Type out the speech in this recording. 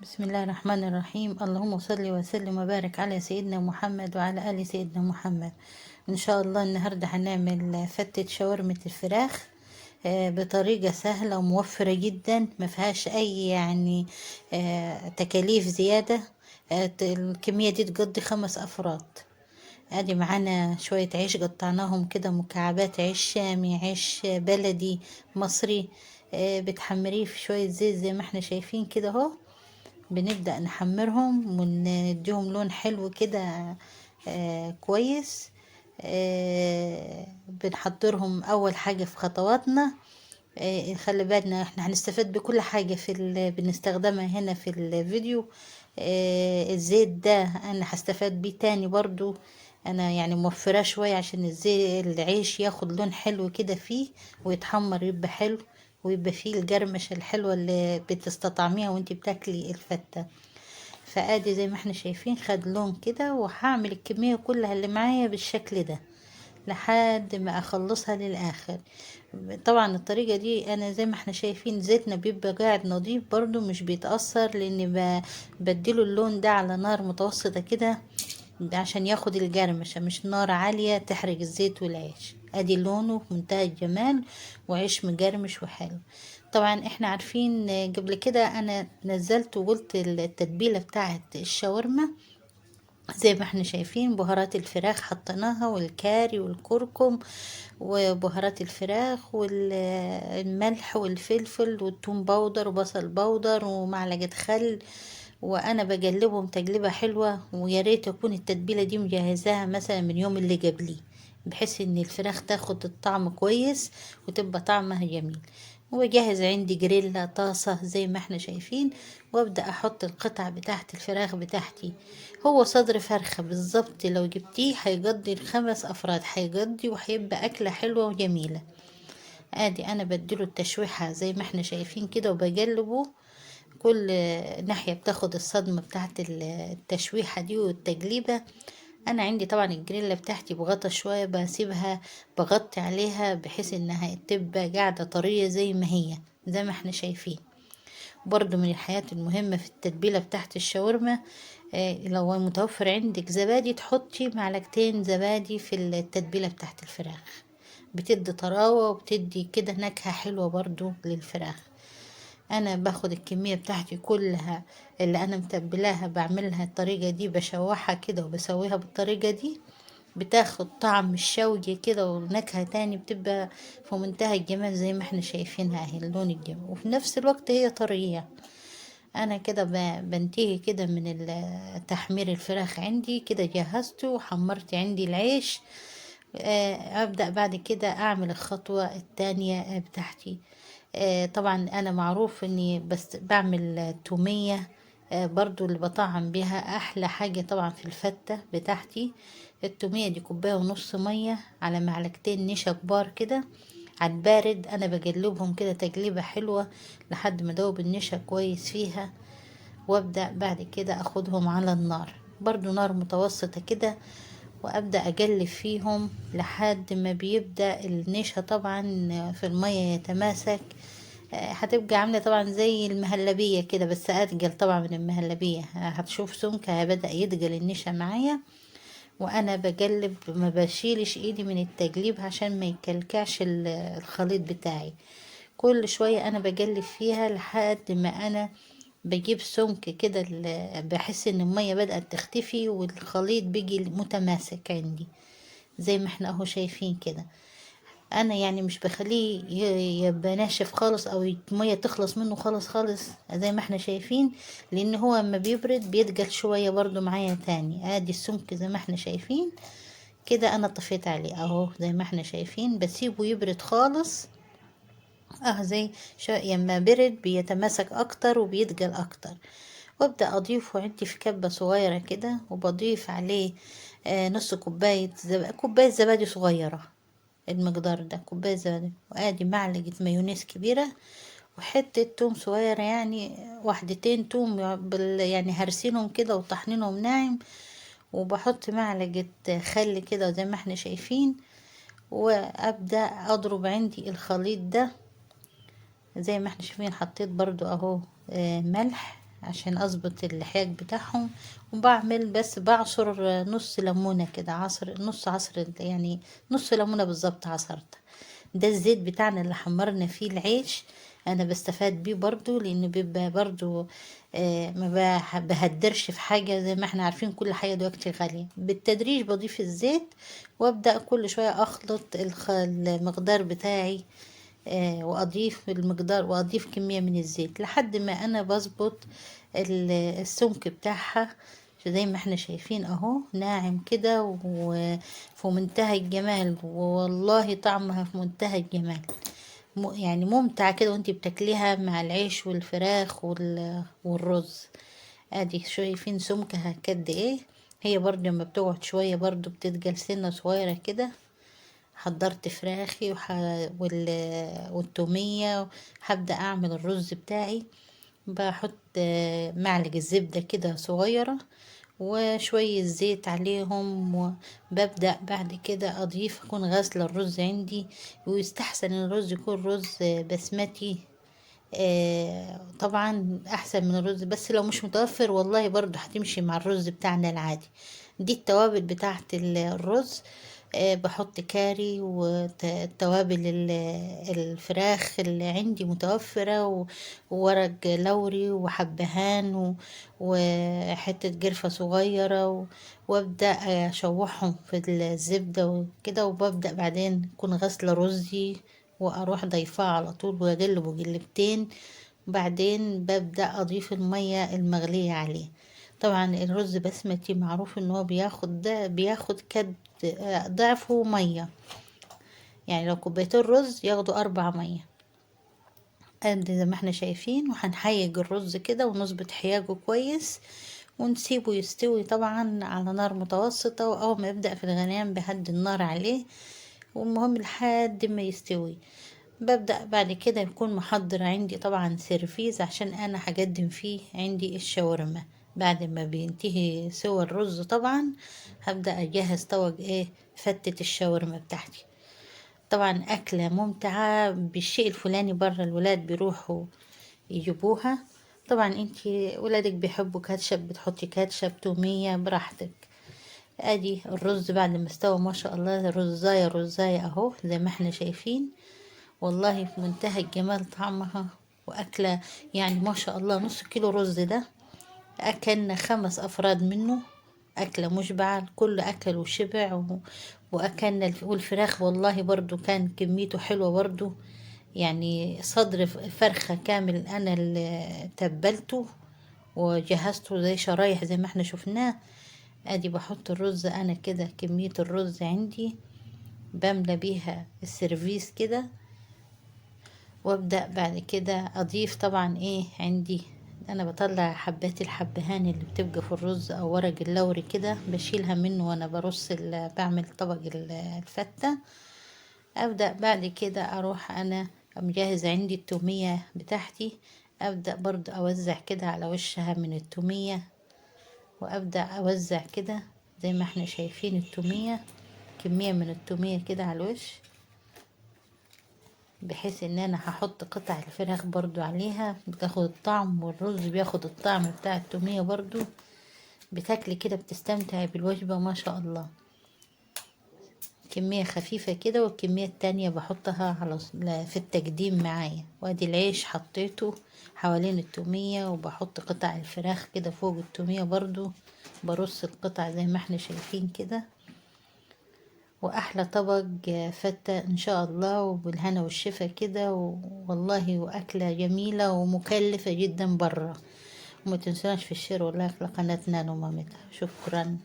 بسم الله الرحمن الرحيم. اللهم صل وسلم وبارك على سيدنا محمد وعلى آل سيدنا محمد. إن شاء الله النهاردة هنعمل فتة شاورمة الفراخ بطريقة سهلة وموفرة جدا، ما فيهاش أي تكاليف زيادة. الكمية دي تقضي 5 أفراد. ادي معانا شوية عيش قطعناهم كده مكعبات، عيش شامي، عيش بلدي مصري. بتحمريه في شوية زيت زي ما احنا شايفين كده اهو. بنبدأ نحمرهم ونديهم لون حلو كده كويس. بنحضرهم أول حاجة في خطواتنا. خلي بالنا احنا هنستفاد بكل حاجة بنستخدمها هنا في الفيديو. الزيت ده انا هستفاد بيه تاني برضو. انا يعني موفراه شوية عشان الزيت العيش ياخد لون حلو كده فيه ويتحمر يبقى حلو، ويبقى فيه الجرمشة الحلوة اللي بتستطعميها وانتي بتاكلي الفتة. فادي زي ما احنا شايفين خد لون كده، وهعمل الكمية كلها اللي معايا بالشكل ده لحد ما اخلصها للاخر. طبعا الطريقة دي انا زي ما احنا شايفين زيتنا بيبقى قاعد نظيف برضو مش بيتأثر، لاني بديله اللون ده على نار متوسطة كده عشان ياخد الجرمشة، مش نار عالية تحرق الزيت والعيش. ادي لونه في منتهى الجمال وعيش مجرمش وحلو. طبعا احنا عارفين قبل كده انا نزلت وقلت التتبيلة بتاعت الشاورما زي ما احنا شايفين. بهارات الفراخ حطيناها والكاري والكركم وبهارات الفراخ والملح والفلفل والثوم باودر وبصل باودر ومعلقة خل، وانا بقلبهم تقليبة حلوة. ويا ريت تكون التتبيلة دي مجهزاها مثلا من يوم اللي قبليه، بحيث ان الفراخ تاخد الطعم كويس وتبقى طعمها جميل. وجاهز عندي جريلا طاسة زي ما احنا شايفين، وابدأ احط القطع بتاعت الفراخ بتاعتي. هو صدر فرخة بالظبط، لو جبتيه هيقضي ال5 أفراد، هيقضي وهيبقى أكلة حلوة وجميلة. ادي انا بديله التشويحة زي ما احنا شايفين كده وبقلبه. كل ناحية بتاخد الصدمة بتاعت التشويحة دي والتقليبة. انا عندي طبعا الجريلا بتاعتي بغطا شوية بسيبها، بغطي عليها بحيث انها تبقى قاعدة طرية زي ما هي زي ما احنا شايفين. برضو من الحاجات المهمة في التتبيلة بتاعت الشاورما، لو متوفر عندك زبادي تحطي معلقتين زبادي في التتبيلة بتاعت الفراخ، بتدي طراوة وبتدي كده نكهة حلوة برضو للفراخ. انا باخد الكمية بتاعتي كلها اللي انا متبلاها بعملها الطريقة دي، بشوحها كده وبسويها بالطريقة دي، بتاخد طعم الشوي كده ونكهة تاني، بتبقى في منتهى الجمال زي ما احنا شايفينها اهي اللون الجميل، وفي نفس الوقت هي طرية. انا كده بنتهي كده من تحمير الفراخ. عندي كده جهزته وحمرت عندي العيش. ابدأ بعد كده اعمل الخطوة التانية بتاعتي. طبعا انا معروف اني بس بعمل تومية برضو اللي بطعم بيها احلى حاجة طبعا في الفتة بتاعتي. التومية دي كوباية ونص مية على معلقتين نشا كبار كده على البارد. انا بقلبهم كده تقليبة حلوة لحد ما دوب النشا كويس فيها، وابدأ بعد كده اخدهم على النار برضو نار متوسطة كده، وابدأ اقلب فيهم لحد ما بيبدأ النشا طبعا في المية يتماسك. هتبقى عاملة طبعا زي المهلبية كده بس اتقل طبعا من المهلبية. هتشوف سمكها بدأ يتقل النشا معايا، وانا بقلب ما بشيلش ايدي من التقليب عشان ما يكلكعش الخليط بتاعي. كل شوية انا بقلب فيها لحد ما انا بجيب سمك كده بحس ان المية بدأت تختفي والخليط بيجي متماسك عندي زي ما احنا اهو شايفين كده. انا يعني مش بخليه يبقى ناشف خالص او المية تخلص منه خالص خالص زي ما احنا شايفين، لان هو اما بيبرد بيتقل شوية برضو معايا تاني. ادي السمك زي ما احنا شايفين كده. انا طفيت عليه اهو زي ما احنا شايفين، بسيبه يبرد خالص. زي لما برد بيتماسك اكتر وبيتقل اكتر. وابدأ اضيفه عندي في كبة صغيرة كده، وبضيف عليه نص كوباية زبادي صغيرة. المقدار ده كوباية زبادي، وادي معلقة مايونيز كبيرة، وحتة توم صغيرة يعني واحدتين توم يعني هرسينهم كده وطحنينهم ناعم. وبحط معلقة خل كده زي ما احنا شايفين، وابدأ اضرب عندي الخليط ده زي ما احنا شايفين. حطيت برضو اهو ملح عشان اظبط الحياج بتاعهم. وبعمل بس بعصر نص ليمونة كده، عصر نص عصر يعني، نص ليمونة بالظبط عصرت. ده الزيت بتاعنا اللي حمرنا فيه العيش، انا بستفاد بيه برضو، لان بيبقى برضو ما بهدرش في حاجة. زي ما احنا عارفين كل حاجة دلوقتي غالية. بالتدريج بضيف الزيت، وابدأ كل شوية اخلط المقدار بتاعي، واضيف المقدار واضيف كمية من الزيت لحد ما انا بظبط السمك بتاعها. زي ما احنا شايفين اهو، ناعم كده وفي منتهى الجمال، والله طعمها في منتهى الجمال. يعني ممتع كده وانتي بتاكليها مع العيش والفراخ والرز. ادي شايفين سمكها قد ايه. هي برضه لما بتقعد شوية برضه بتتجل سنة صغيرة كده. حضرت فراخي والتومية. هبدأ أعمل الرز بتاعي. بحط معلقة زبدة كده صغيرة وشوية زيت عليهم، وببدأ بعد كده أضيف. أكون غاسلة الرز عندي، ويستحسن الرز يكون رز بسمتي. طبعا أحسن من الرز، بس لو مش متوفر والله برضو هتمشي مع الرز بتاعنا العادي. دي التوابل بتاعت الرز. بحط كاري وتوابل الفراخ اللي عندي متوفرة، وورق لوري وحبهان وحتة جرفة صغيرة وابدأ اشوحهم في الزبدة وكده. وببدأ بعدين اكون غاسلة رزي، واروح ضيفاه على طول واقلبه قلبتين. بعدين ببدأ اضيف المية المغلية عليه. طبعا الرز بسمتي معروف ان هو بياخد كد ضعفه مية. يعني لو كوبايتين رز ياخدوا 4 مية. ادي زي ما احنا شايفين. وهنحيج الرز كده ونظبط حياجه كويس، ونسيبه يستوي طبعا على نار متوسطة. واول ما يبدأ في الغليان بهدي النار عليه، والمهم لحد ما يستوي. ببدأ بعد كده يكون محضر عندي طبعا سيرفيز عشان انا هقدم فيه عندي الشاورما. بعد ما بينتهي سوى الرز طبعا هبدأ اجهز طبق فتة الشاورما بتاعتي. طبعا أكلة ممتعة بالشيء الفلاني. برا الولاد بيروحوا يجيبوها. طبعا انتي ولادك بيحبوا كاتشب، بتحطي كاتشب، تومية، براحتك. ادي الرز بعد ما استوى ما شاء الله، رزاية رزاية اهو زي ما احنا شايفين. والله في منتهى الجمال طعمها. واكلة يعني ما شاء الله. نص كيلو رز ده أكلنا 5 أفراد منه. أكلة مشبعة، الكل أكل وشبع وأكلنا والفراخ والله برضو كان كميته حلوة برضو. يعني صدر فرخة كامل أنا اللي تبلته وجهزته زي شرايح زي ما احنا شفناه. ادي بحط الرز انا كده، كمية الرز عندي بملى بيها السيرفيس كده. وابدأ بعد كده اضيف طبعا عندي. انا بطلع حبات الحبهان اللي بتبقى في الرز او ورق اللوري كده، بشيلها منه وانا بعمل طبق الفتة. ابدأ بعد كده اروح انا مجهز عندي التومية بتاعتي. ابدأ برضو اوزع كده على وشها من التومية، وابدأ اوزع كده زي ما احنا شايفين التومية. كمية من التومية كده على الوش، بحيث ان انا هحط قطع الفراخ برضو عليها بتاخد الطعم، والرز بياخد الطعم بتاع التومية برضو. بتاكلي كده بتستمتعي بالوجبة ما شاء الله. كمية خفيفة كده، والكمية التانية بحطها في التقديم معايا. وادي العيش حطيته حوالين التومية، وبحط قطع الفراخ كده فوق التومية برضو. برص القطع زي ما احنا شايفين كده. واحلى طبق فتة ان شاء الله، وبالهنا والشفا كده. والله واكلة جميلة ومكلفة جدا برا. وما تنسوناش في الشير واللايك لقناتنا نومامتها. شكرا.